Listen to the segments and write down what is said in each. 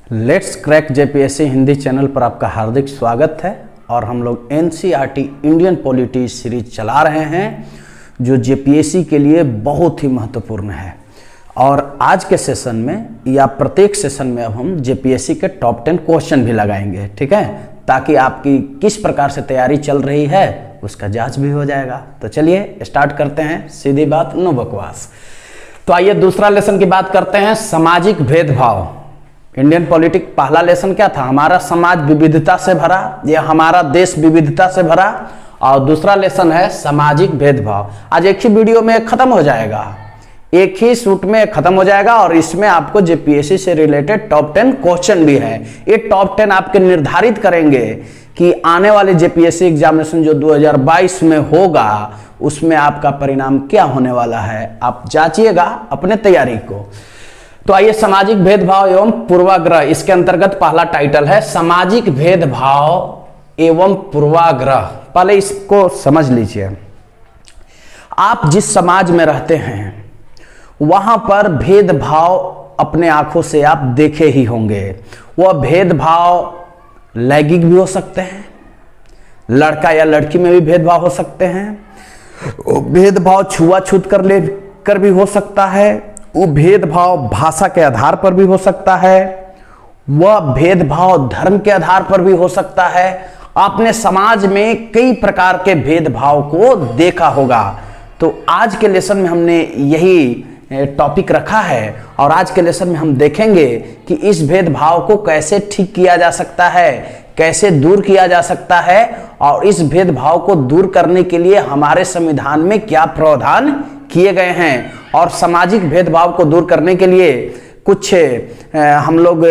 Let's crack JPSC Hindi channel पर आपका हार्दिक स्वागत है। और हम लोग एनसीईआरटी इंडियन पॉलिटी सीरीज चला रहे हैं जो जेपीएससी के लिए बहुत ही महत्वपूर्ण है। और आज के सेशन में या प्रत्येक सेशन में अब हम जेपीएससी के टॉप 10 क्वेश्चन भी लगाएंगे, ठीक है, ताकि आपकी किस प्रकार से तैयारी चल रही है उसका जांच भी हो जाएगा। तो चलिए स्टार्ट करते हैं, सीधी बात नो बकवास। तो आइए दूसरा लेसन की बात करते हैं, सामाजिक भेदभाव। इंडियन पॉलिटिक्स पहला लेसन क्या था, हमारा समाज विविधता से भरा या हमारा देश विविधता से भरा, और दूसरा लेसन है सामाजिक भेदभाव। आज एक ही वीडियो में खत्म हो जाएगा, एक ही शूट में खत्म हो जाएगा। और इसमें आपको जेपीएससी से रिलेटेड टॉप 10 क्वेश्चन भी है। ये टॉप 10 आपके निर्धारित करेंगे कि आने वाले जेपीएससी एग्जामिनेशन जो 2022 में होगा उसमें आपका परिणाम क्या होने वाला है। आप जांचिएगा अपने तैयारी को। तो आइए, सामाजिक भेदभाव एवं पूर्वाग्रह, इसके अंतर्गत पहला टाइटल है सामाजिक भेदभाव एवं पूर्वाग्रह। पहले इसको समझ लीजिए। आप जिस समाज में रहते हैं वहां पर भेदभाव अपने आंखों से आप देखे ही होंगे। वह भेदभाव लैंगिक भी हो सकते हैं, लड़का या लड़की में भी भेदभाव हो सकते हैं, भेदभाव छुआछूत कर भी हो सकता है, वो भेदभाव भाषा के आधार पर भी हो सकता है, वह भेदभाव धर्म के आधार पर भी हो सकता है। आपने समाज में कई प्रकार के भेदभाव को देखा होगा। तो आज के लेसन में हमने यही टॉपिक रखा है और आज के लेसन में हम देखेंगे कि इस भेदभाव को कैसे ठीक किया जा सकता है, कैसे दूर किया जा सकता है, और इस भेदभाव को दूर करने के लिए हमारे संविधान में क्या प्रावधान किए गए हैं। और सामाजिक भेदभाव को दूर करने के लिए कुछ हम लोग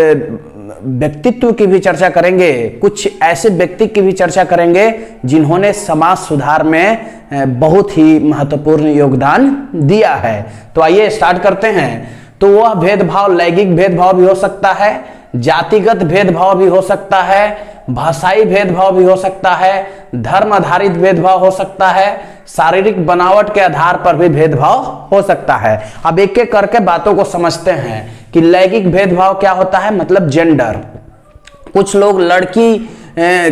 व्यक्तित्व की भी चर्चा करेंगे, कुछ ऐसे व्यक्ति की भी चर्चा करेंगे जिन्होंने समाज सुधार में बहुत ही महत्वपूर्ण योगदान दिया है। तो आइए स्टार्ट करते हैं। तो वह भेदभाव लैंगिक भेदभाव भी हो सकता है, जातिगत भेदभाव भी हो सकता है, भाषाई भेदभाव भी हो सकता है, धर्म आधारित भेदभाव हो सकता है, शारीरिक बनावट के आधार पर भी भेदभाव हो सकता है। अब एक एक करके बातों को समझते हैं कि लैंगिक भेदभाव क्या होता है, मतलब जेंडर। कुछ लोग लड़की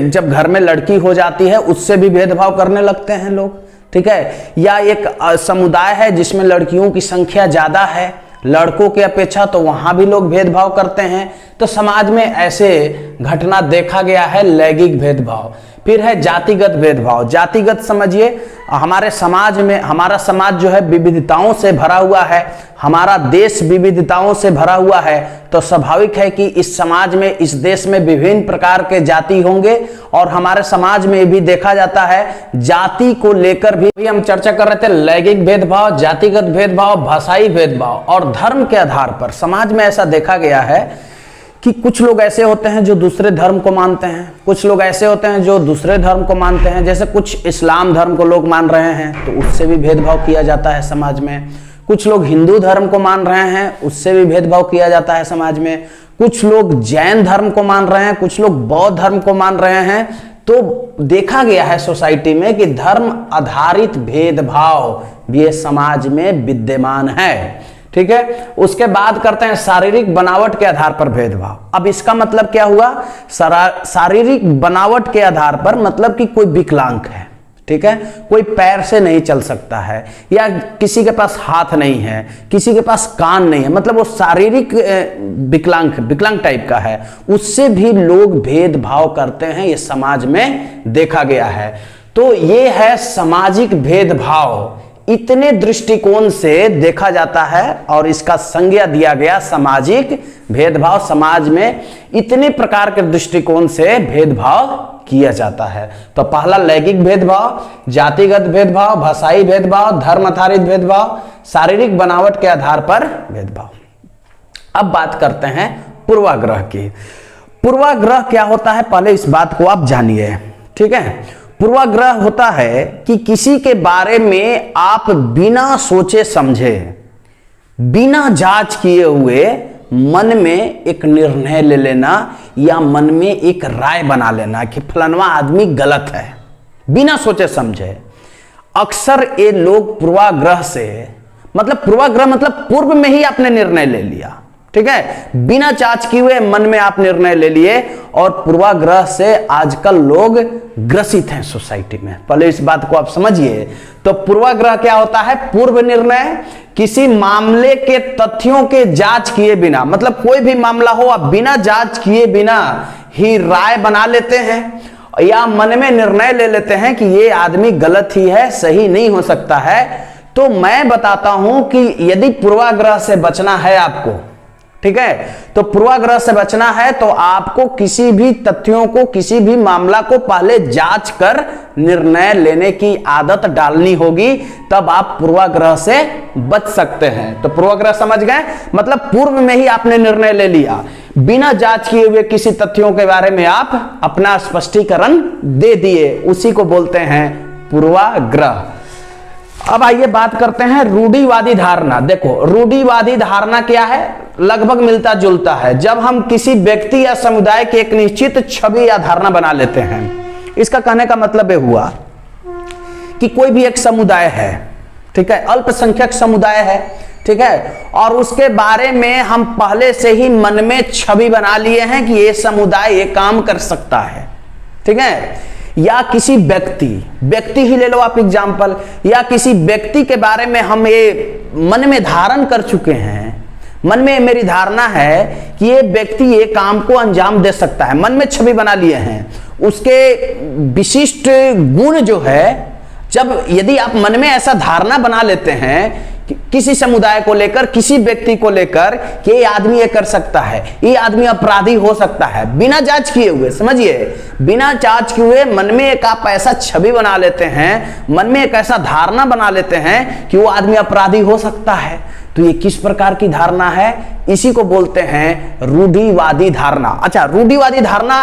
जब घर में लड़की हो जाती है उससे भी भेदभाव करने लगते हैं लोग, ठीक है। या एक समुदाय है जिसमें लड़कियों की संख्या ज्यादा है लड़कों की अपेक्षा, तो वहां भी लोग भेदभाव करते हैं। तो समाज में ऐसे घटना देखा गया है, लैंगिक भेदभाव। फिर है जातिगत भेदभाव। जातिगत समझिए, हमारे समाज में, हमारा समाज जो है विविधताओं से भरा हुआ है, हमारा देश विविधताओं से भरा हुआ है। तो स्वाभाविक है कि इस समाज में, इस देश में विभिन्न प्रकार के जाति होंगे। और हमारे समाज में भी देखा जाता है जाति को लेकर भी हम चर्चा कर रहे थे, लैंगिक भेदभाव, जातिगत भेदभाव, भाषाई भेदभाव और धर्म के आधार पर। समाज में ऐसा देखा गया है कि कुछ लोग ऐसे होते हैं जो दूसरे धर्म को मानते हैं, कुछ लोग ऐसे होते हैं जो दूसरे धर्म को मानते हैं। जैसे कुछ इस्लाम धर्म को लोग मान रहे हैं तो उससे भी भेदभाव किया जाता है समाज में। कुछ लोग हिंदू धर्म को मान रहे हैं, उससे भी भेदभाव किया जाता है समाज में। कुछ लोग जैन धर्म को मान रहे हैं, कुछ लोग बौद्ध धर्म को मान रहे हैं। तो देखा गया है सोसाइटी में कि धर्म आधारित भेदभाव भी समाज में विद्यमान है, ठीक है। उसके बाद करते हैं शारीरिक बनावट के आधार पर भेदभाव। अब इसका मतलब क्या हुआ, शारीरिक बनावट के आधार पर मतलब कि कोई विकलांग है, ठीक है, कोई पैर से नहीं चल सकता है, या किसी के पास हाथ नहीं है, किसी के पास कान नहीं है, मतलब वो शारीरिक विकलांग टाइप का है, उससे भी लोग भेदभाव करते हैं। ये समाज में देखा गया है। तो ये है सामाजिक भेदभाव। इतने दृष्टिकोण से देखा जाता है और इसका संज्ञा दिया गया सामाजिक भेदभाव। समाज में इतने प्रकार के दृष्टिकोण से भेदभाव किया जाता है। तो पहला लैंगिक भेदभाव, जातिगत भेदभाव, भाषाई भेदभाव, धर्म आधारित भेदभाव, शारीरिक बनावट के आधार पर भेदभाव। अब बात करते हैं पूर्वाग्रह की। पूर्वाग्रह क्या होता है, पहले इस बात को आप जानिए, ठीक है। पूर्वाग्रह होता है कि किसी के बारे में आप बिना सोचे समझे, बिना जांच किए हुए मन में एक निर्णय ले लेना या मन में एक राय बना लेना कि फलाना आदमी गलत है, बिना सोचे समझे। अक्सर ये लोग पूर्वाग्रह से, मतलब पूर्वाग्रह मतलब पूर्व में ही आपने निर्णय ले लिया, ठीक है, बिना जांच किए हुए मन में आप निर्णय ले लिए और पूर्वाग्रह से आजकल लोग ग्रसित हैं सोसाइटी में। पहले इस बात को आप समझिए। तो पूर्वाग्रह क्या होता है? पूर्व निर्णय, किसी मामले के तथ्यों के जांच किए बिना, मतलब कोई भी मामला हो आप बिना जांच किए बिना ही राय बना लेते हैं या मन में निर्णय ले लेते हैं कि ये आदमी गलत ही है, सही नहीं हो सकता है। तो मैं बताता हूं कि यदि पूर्वाग्रह से बचना है आपको, ठीक है, तो पूर्वाग्रह से बचना है तो आपको किसी भी तथ्यों को, किसी भी मामला को पहले जांच कर निर्णय लेने की आदत डालनी होगी, तब आप पूर्वाग्रह से बच सकते हैं। तो पूर्वाग्रह समझ गए, मतलब पूर्व में ही आपने निर्णय ले लिया, बिना जांच किए हुए किसी तथ्यों के बारे में आप अपना स्पष्टीकरण दे दिए, उसी को बोलते हैं पूर्वाग्रह। अब आइए बात करते हैं रूढ़िवादी धारणा। देखो, रूढ़िवादी धारणा क्या है? लगभग मिलता जुलता है। जब हम किसी व्यक्ति या समुदाय की एक निश्चित छवि या धारणा बना लेते हैं। इसका कहने का मतलब यह हुआ कि कोई भी एक समुदाय है, ठीक है, अल्पसंख्यक समुदाय है, ठीक है, और उसके बारे में हम पहले से ही मन में छवि बना लिए हैं कि ये समुदाय ये काम कर सकता है, ठीक है। या किसी व्यक्ति ही ले लो आप एग्जाम्पल, या किसी व्यक्ति के बारे में हम ये मन में धारण कर चुके हैं, मन में मेरी धारणा है कि ये व्यक्ति ये काम को अंजाम दे सकता है, मन में छवि बना लिए हैं। उसके विशिष्ट गुण जो है, जब यदि आप मन में ऐसा धारणा बना लेते हैं किसी समुदाय को लेकर, किसी व्यक्ति को लेकर कि ये आदमी ये कर सकता है, ये आदमी अपराधी हो सकता है, बिना जांच किए हुए, समझिए, बिना जांच किए हुए मन में एक आप ऐसा छवि बना लेते हैं, मन में एक ऐसा धारणा बना लेते हैं कि वो आदमी अपराधी हो सकता है। तो ये किस प्रकार की धारणा है? इसी को बोलते हैं रूढ़िवादी धारणा। अच्छा, रूढ़िवादी धारणा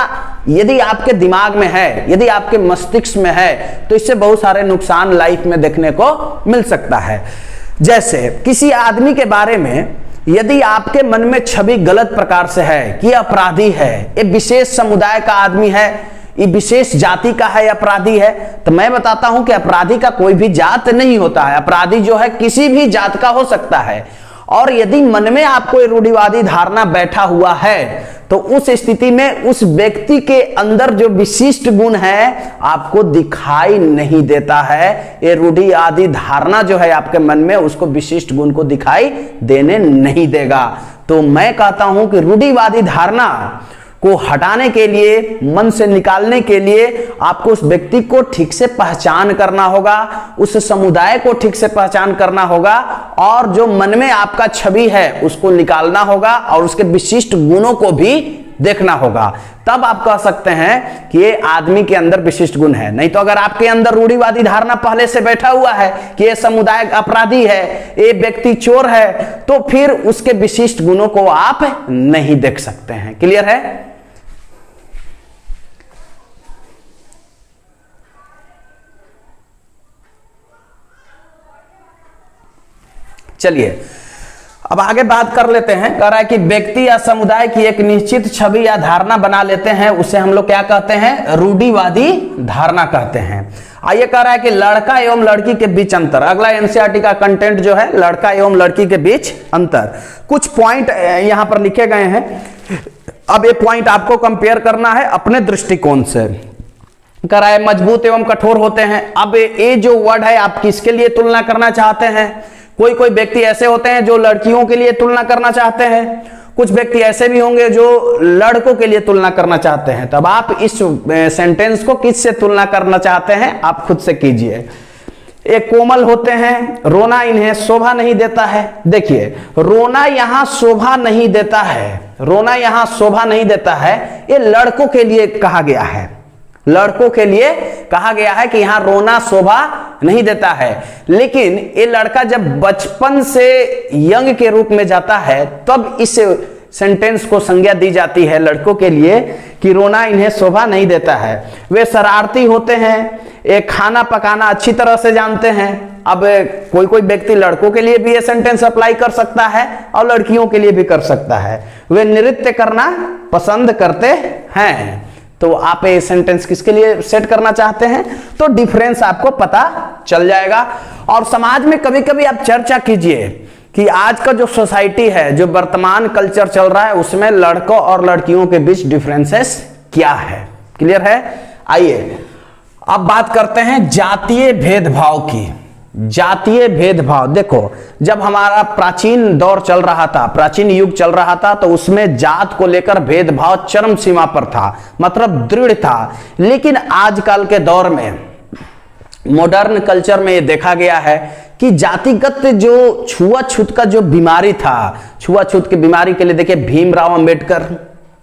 यदि आपके दिमाग में है, यदि आपके मस्तिष्क में है, तो इससे बहुत सारे नुकसान लाइफ में देखने को मिल सकता है। जैसे किसी आदमी के बारे में यदि आपके मन में छवि गलत प्रकार से है कि अपराधी है, ये विशेष समुदाय का आदमी है, ये विशेष जाति का है, अपराधी है, तो मैं बताता हूं कि अपराधी का कोई भी जात नहीं होता है। अपराधी जो है किसी भी जात का हो सकता है। और यदि मन में आपको रूढ़िवादी धारणा बैठा हुआ है तो उस स्थिति में उस व्यक्ति के अंदर जो विशिष्ट गुण है आपको दिखाई नहीं देता है। ये रूढ़िवादी धारणा जो है आपके मन में, उसको विशिष्ट गुण को दिखाई देने नहीं देगा। तो मैं कहता हूं कि रूढ़िवादी धारणा को हटाने के लिए, मन से निकालने के लिए आपको उस व्यक्ति को ठीक से पहचान करना होगा, उस समुदाय को ठीक से पहचान करना होगा, और जो मन में आपका छवि है उसको निकालना होगा और उसके विशिष्ट गुणों को भी देखना होगा। तब आप कह सकते हैं कि ये आदमी के अंदर विशिष्ट गुण है। नहीं तो अगर आपके अंदर रूढ़िवादी धारणा पहले से बैठा हुआ है कि ये समुदाय अपराधी है, ये व्यक्ति चोर है, तो फिर उसके विशिष्ट गुणों को आप नहीं देख सकते हैं। क्लियर है? चलिए अब आगे बात कर लेते हैं। कह रहा है कि व्यक्ति या समुदाय की एक निश्चित छवि या धारणा बना लेते हैं, उसे हम लोग क्या कहते हैं? रूढ़िवादी धारणा कहते हैं। आइए, कह रहा है कि लड़का एवं लड़की के बीच अंतर। अगला एनसीईआरटी का कंटेंट जो है लड़का एवं लड़की के बीच अंतर। कुछ पॉइंट यहां पर लिखे गए हैं। अब ये पॉइंट आपको कंपेयर करना है अपने दृष्टिकोण से। कह रहा है मजबूत एवं कठोर होते हैं। अब ये जो वर्ड है आप किसके लिए तुलना करना चाहते हैं? कोई कोई व्यक्ति ऐसे होते हैं जो लड़कियों के लिए तुलना करना चाहते हैं, कुछ व्यक्ति ऐसे भी होंगे जो लड़कों के लिए तुलना करना चाहते हैं। तब आप इस सेंटेंस को किससे तुलना करना चाहते हैं आप खुद से कीजिए। एक कोमल होते हैं, रोना इन्हें शोभा नहीं देता है। देखिए, रोना यहां शोभा नहीं देता है, रोना यहां शोभा नहीं देता है, ये लड़कों के लिए कहा गया है। लड़कों के लिए कहा गया है कि यहां रोना शोभा नहीं देता है। लेकिन ये लड़का जब बचपन से यंग के रूप में जाता है तब इस सेंटेंस को संज्ञा दी जाती है लड़कों के लिए कि रोना इन्हें शोभा नहीं देता है। वे शरारती होते हैं, एक खाना पकाना अच्छी तरह से जानते हैं। अब कोई कोई व्यक्ति लड़कों के लिए भी ये सेंटेंस अप्लाई कर सकता है और लड़कियों के लिए भी कर सकता है। वे नृत्य करना पसंद करते हैं। तो आप ये सेंटेंस किसके लिए सेट करना चाहते हैं? तो डिफरेंस आपको पता चल जाएगा। और समाज में कभी कभी आप चर्चा कीजिए कि आज का जो सोसाइटी है, जो वर्तमान कल्चर चल रहा है, उसमें लड़कों और लड़कियों के बीच डिफरेंसेस क्या है। क्लियर है। आइए अब बात करते हैं जातीय भेदभाव की। जातीय भेदभाव, देखो जब हमारा प्राचीन दौर चल रहा था, प्राचीन युग चल रहा था, तो उसमें जात को लेकर भेदभाव चरम सीमा पर था, मतलब दृढ़ था। लेकिन आजकल के दौर में, मॉडर्न कल्चर में ये देखा गया है कि जातिगत जो छुआछूत का जो बीमारी था, छुआछूत की बीमारी के लिए देखिए भीमराव अंबेडकर,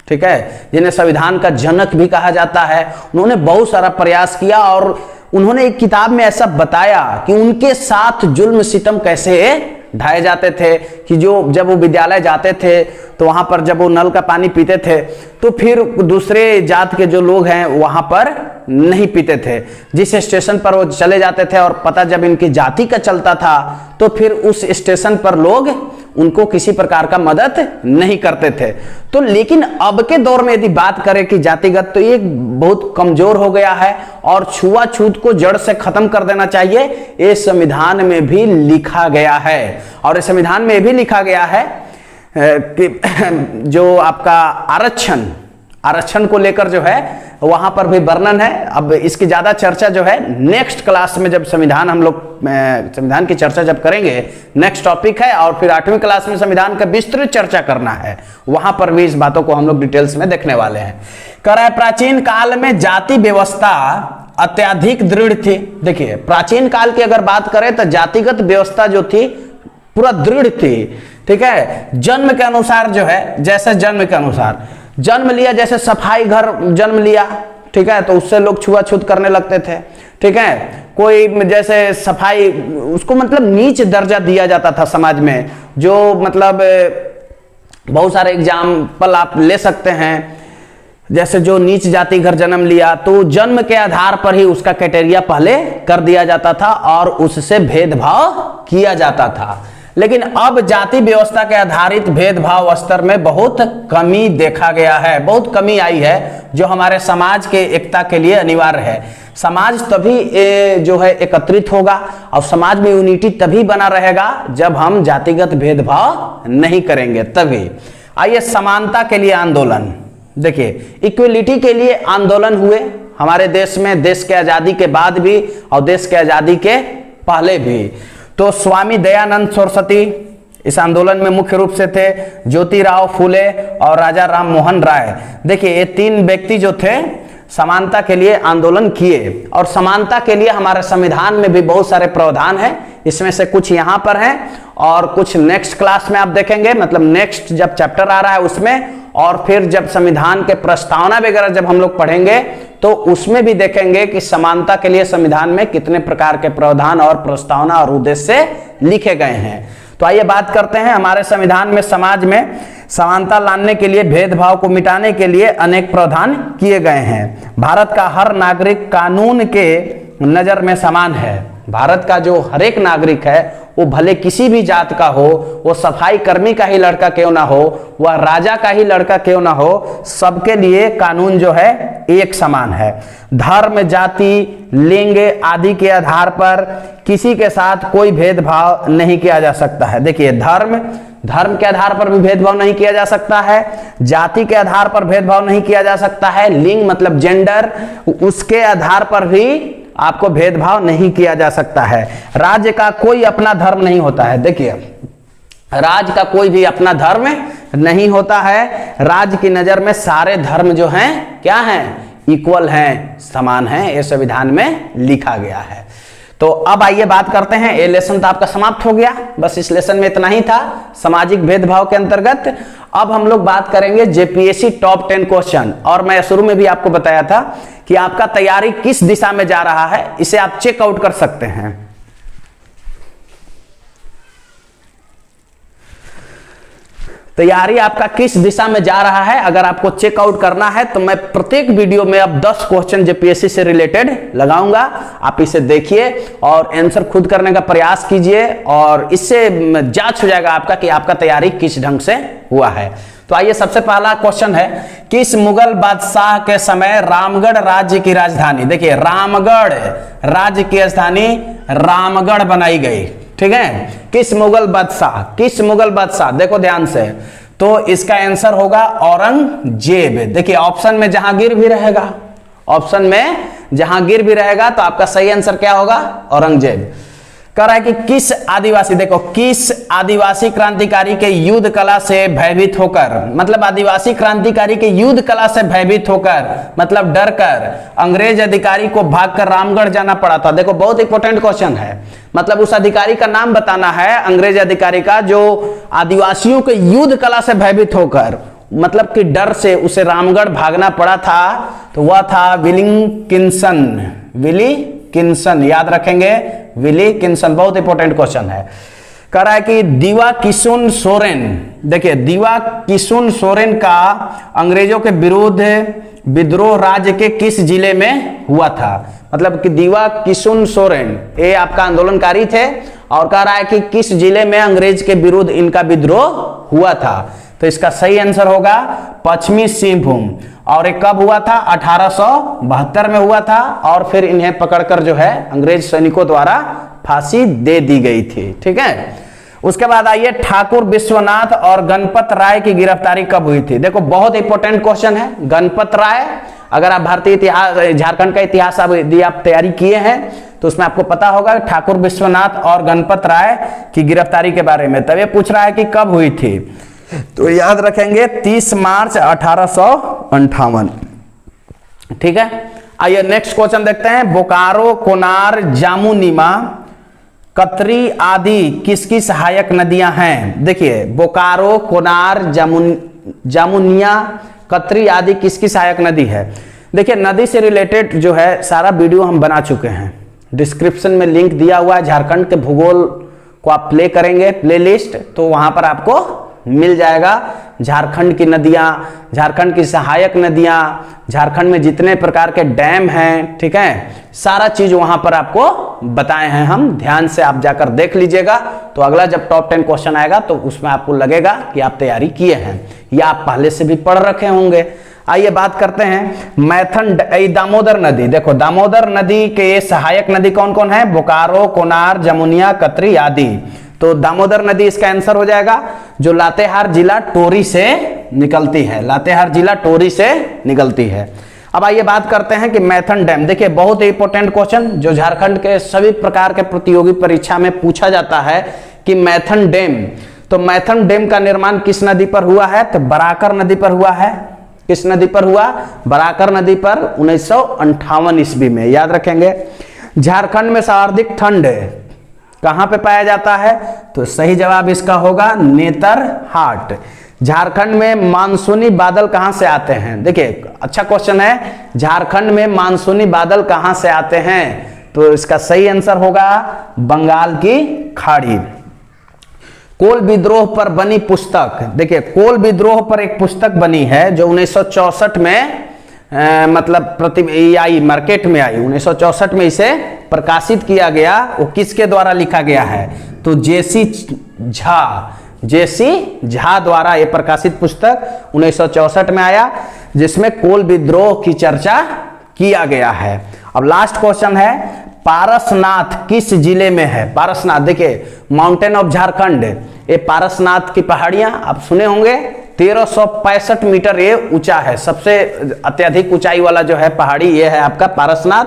ठीक है, जिन्हें संविधान का जनक भी कहा जाता है, उन्होंने बहुत सारा प्रयास किया और उन्होंने एक किताब में ऐसा बताया कि उनके साथ जुल्म सितम कैसे ढाए जाते थे कि जब वो विद्यालय जाते थे तो वहां पर जब वो नल का पानी पीते थे तो फिर दूसरे जात के जो लोग हैं वहां पर नहीं पीते थे। जिस स्टेशन पर वो चले जाते थे और पता जब इनकी जाति का चलता था तो फिर उस स्टेशन पर लोग उनको किसी प्रकार का मदद नहीं करते थे। तो लेकिन अब के दौर में यदि बात करें कि जातिगत, तो ये बहुत कमजोर हो गया है और छुआछूत को जड़ से खत्म कर देना चाहिए। ये संविधान में भी लिखा गया है और इस संविधान में भी लिखा गया है कि जो आपका आरक्षण को लेकर जो है वहां पर भी वर्णन है। अब इसकी ज्यादा चर्चा जो है नेक्स्ट क्लास में, जब संविधान हम लोग संविधान की चर्चा जब करेंगे, नेक्स्ट टॉपिक है, और फिर 8वीं क्लास में संविधान का विस्तृत चर्चा करना है, वहां पर भी इस बातों को हम लोग डिटेल्स में देखने वाले हैं। कह रहा है प्राचीन काल में जाति व्यवस्था अत्यधिक दृढ़ थी। देखिए प्राचीन काल की अगर बात करें तो जातिगत व्यवस्था जो थी पूरा दृढ़ थी, ठीक है। जन्म के अनुसार जो है, जैसे जन्म के अनुसार जन्म लिया, जैसे सफाई घर जन्म लिया, ठीक है, तो उससे लोग छुआछूत करने लगते थे, ठीक है। कोई जैसे सफाई, उसको मतलब नीच दर्जा दिया जाता था समाज में, जो मतलब बहुत सारे एग्जाम्पल आप ले सकते हैं। जैसे जो नीच जाति घर जन्म लिया तो जन्म के आधार पर ही उसका क्राइटेरिया पहले कर दिया जाता था और उससे भेदभाव किया जाता था। लेकिन अब जाति व्यवस्था के आधारित भेदभाव स्तर में बहुत कमी देखा गया है, बहुत कमी आई है, जो हमारे समाज के एकता के लिए अनिवार्य है। समाज तभी जो है एकत्रित होगा और समाज में यूनिटी तभी बना रहेगा जब हम जातिगत भेदभाव नहीं करेंगे, तभी। आइए समानता के लिए आंदोलन, देखिए इक्वलिटी के लिए आंदोलन हुए हमारे देश में, देश के आजादी के बाद भी और देश के आजादी के पहले भी। तो स्वामी दयानंद सरस्वती इस आंदोलन में मुख्य रूप से थे, ज्योतिराव फूले और राजा राम मोहन राय। देखिए ये 3 व्यक्ति जो थे समानता के लिए आंदोलन किए, और समानता के लिए हमारे संविधान में भी बहुत सारे प्रावधान हैं। इसमें से कुछ यहाँ पर हैं और कुछ नेक्स्ट क्लास में आप देखेंगे, मतलब नेक्स्ट जब चैप्टर आ रहा है उसमें, और फिर जब संविधान के प्रस्तावना वगैरह जब हम लोग पढ़ेंगे तो उसमें भी देखेंगे कि समानता के लिए संविधान में कितने प्रकार के प्रावधान और प्रस्तावना और उद्देश्य लिखे गए हैं। तो आइए बात करते हैं हमारे संविधान में समाज में समानता लाने के लिए, भेदभाव को मिटाने के लिए अनेक प्रावधान किए गए हैं। भारत का हर नागरिक कानून के नजर में समान है। भारत का जो हर एक नागरिक है वो भले किसी भी जात का हो, वो सफाई कर्मी का ही लड़का क्यों ना हो, वह राजा का ही लड़का क्यों ना हो, सबके लिए कानून जो है एक समान है। धर्म, जाति, लिंग आदि के आधार पर किसी के साथ कोई भेदभाव नहीं किया जा सकता है। देखिए धर्म के आधार पर भी भेदभाव नहीं किया जा सकता है, जाति के आधार पर भेदभाव नहीं किया जा सकता है, लिंग मतलब जेंडर, उसके आधार पर भी आपको भेदभाव नहीं किया जा सकता है। राज्य का कोई अपना धर्म नहीं होता है। देखिए राज्य का कोई भी अपना धर्म नहीं होता है। राज्य की नजर में सारे धर्म जो हैं क्या हैं, इक्वल हैं, समान हैं, ये संविधान में लिखा गया है। तो अब आइए बात करते हैं, ये लेसन तो आपका समाप्त हो गया, बस इस लेसन में इतना ही था सामाजिक भेदभाव के अंतर्गत। अब हम लोग बात करेंगे जेपीएससी टॉप 10 क्वेश्चन, और मैं शुरू में भी आपको बताया था कि आपका तैयारी किस दिशा में जा रहा है, इसे आप चेकआउट कर सकते हैं। तैयारी आपका किस दिशा में जा रहा है, अगर आपको चेकआउट करना है तो मैं प्रत्येक वीडियो में अब 10 क्वेश्चन जेपीएससी से रिलेटेड लगाऊंगा। आप इसे देखिए और आंसर खुद करने का प्रयास कीजिए, और इससे जांच हो जाएगा आपका कि आपका तैयारी किस ढंग से हुआ है। तो आइए सबसे पहला क्वेश्चन है, किस मुगल बादशाह के समय रामगढ़ राज्य की राजधानी, देखिए रामगढ़ राज्य की राजधानी रामगढ़ बनाई गई, ठीक है, किस मुगल बादशाह, देखो ध्यान से, तो इसका आंसर होगा औरंगजेब। देखिए ऑप्शन में जहांगीर भी रहेगा, तो आपका सही आंसर क्या होगा, औरंगजेब। कह रहा है कि किस आदिवासी क्रांतिकारी के युद्ध कला से भयभीत होकर, मतलब आदिवासी क्रांतिकारी के युद्ध कला से भयभीत होकर, मतलब डर कर अंग्रेज अधिकारी को भागकर रामगढ़ जाना पड़ा था। देखो बहुत इंपॉर्टेंट क्वेश्चन है, मतलब उस अधिकारी का नाम बताना है, अंग्रेज अधिकारी का, जो आदिवासियों के युद्ध कला से भयभीत होकर, मतलब कि डर से उसे रामगढ़ भागना पड़ा था, तो वह था विली-किन्सन, याद रखेंगे, विली-किन्सन, बहुत इंपॉर्टेंट क्वेश्चन है। कह रहा है कि दीवा किशुन सोरेन, देखिए दीवा किशुन सोरेन का अंग्रेजों के विरुद्ध विद्रोह राज्य के किस जिले में हुआ था, मतलब कि दीवा किशुन सोरेन ये आपका आंदोलनकारी थे, और कह रहा है कि किस जिले में अंग्रेज के विरुद्ध इनका विद्रोह हुआ था, तो इसका सही आंसर होगा पश्चिमी सिंहभूम। और ये कब हुआ था, 1872 में हुआ था, और फिर इन्हें पकड़कर जो है अंग्रेज सैनिकों द्वारा फांसी दे दी गई थी, ठीक है। उसके बाद आइए, ठाकुर विश्वनाथ और गणपत राय की गिरफ्तारी कब हुई थी। देखो बहुत इंपॉर्टेंट क्वेश्चन है, गणपत राय, अगर आप भारतीय इतिहास, झारखंड का इतिहास यदि आप तैयारी किए हैं तो उसमें आपको पता होगा ठाकुर विश्वनाथ और गणपत राय की गिरफ्तारी के बारे में। तब ये पूछ रहा है कि कब हुई थी, तो याद रखेंगे 30 मार्च 1858, ठीक है। आइए नेक्स्ट क्वेश्चन देखते हैं, बोकारो, कोनार, जामुनीमा, कतरी आदि किसकी सहायक नदियां हैं। देखिए बोकारो, कोनार, जामुनिया, कतरी आदि किसकी सहायक नदी है। देखिए नदी से रिलेटेड जो है सारा वीडियो हम बना चुके हैं, डिस्क्रिप्शन में लिंक दिया हुआ है, झारखंड के भूगोल को आप प्ले करेंगे प्लेलिस्ट, तो वहां पर आपको मिल जाएगा झारखंड की नदियां, झारखंड की सहायक नदियां, झारखंड में जितने प्रकार के डैम हैं, ठीक है, सारा चीज वहां पर आपको बताए हैं हम, ध्यान से आप जाकर देख लीजिएगा। तो अगला जब टॉप 10 क्वेश्चन आएगा तो उसमें आपको लगेगा कि आप तैयारी किए हैं या आप पहले से भी पढ़ रखे होंगे। आइए बात करते हैं मैथन दामोदर नदी। देखो दामोदर नदी के सहायक नदी कौन कौन है, बोकारो, कोनार, जमुनिया, कतरी आदि। तो दामोदर नदी इसका आंसर हो जाएगा, जो लातेहार जिला टोरी से निकलती है, लातेहार जिला टोरी से निकलती है। अब आइए बात करते हैं कि मैथन डैम। देखिए बहुत ही इंपॉर्टेंट क्वेश्चन जो झारखंड के सभी प्रकार के प्रतियोगी परीक्षा में पूछा जाता है कि मैथन डैम, तो मैथन डैम का निर्माण किस नदी पर हुआ है, तो बराकर नदी पर हुआ है। किस नदी पर हुआ, बराकर नदी पर 1958 ईस्वी में, याद रखेंगे। झारखंड में सर्वाधिक ठंड कहां पे पाया जाता है, तो सही जवाब इसका होगा नेतरहाट। झारखंड में मानसूनी बादल कहां से आते हैं। देखिए अच्छा क्वेश्चन है, झारखंड में मानसूनी बादल कहां से आते हैं, तो इसका सही आंसर होगा बंगाल की खाड़ी। कोल विद्रोह पर बनी पुस्तक, देखिए कोल विद्रोह पर एक पुस्तक बनी है जो 1964 में मतलब आई मार्केट में आई, 1964 में इसे प्रकाशित किया गया। वो किसके द्वारा लिखा गया है, तो जेसी झा द्वारा ये प्रकाशित पुस्तक 1964 में आया, जिसमें कोल विद्रोह की चर्चा किया गया है। अब लास्ट क्वेश्चन है, पारसनाथ किस जिले में है। पारसनाथ देखिए माउंटेन ऑफ झारखंड, ये पारसनाथ की पहाड़ियां आप सुने होंगे, 1365 मीटर ये ऊंचा है, सबसे अत्यधिक ऊंचाई वाला जो है पहाड़ी ये है आपका पारसनाथ,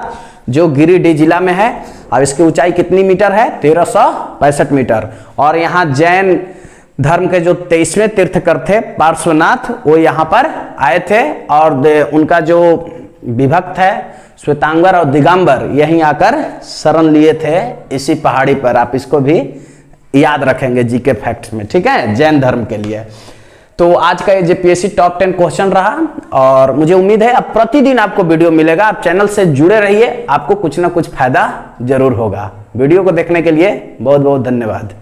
जो गिरिडीह जिला में है। अब इसकी ऊंचाई कितनी मीटर है, 1365 मीटर। और यहाँ जैन धर्म के जो 23वें तीर्थकर थे पार्श्वनाथ, वो यहाँ पर आए थे, और उनका जो विभक्त है श्वेतांबर और दिगंबर यहीं आकर शरण लिए थे इसी पहाड़ी पर। आप इसको भी याद रखेंगे जीके फैक्ट्स में, ठीक है, जैन धर्म के लिए। तो आज का ये जेपीएससी टॉप 10 क्वेश्चन रहा, और मुझे उम्मीद है अब प्रतिदिन आपको वीडियो मिलेगा। आप चैनल से जुड़े रहिए, आपको कुछ ना कुछ फायदा जरूर होगा। वीडियो को देखने के लिए बहुत बहुत धन्यवाद।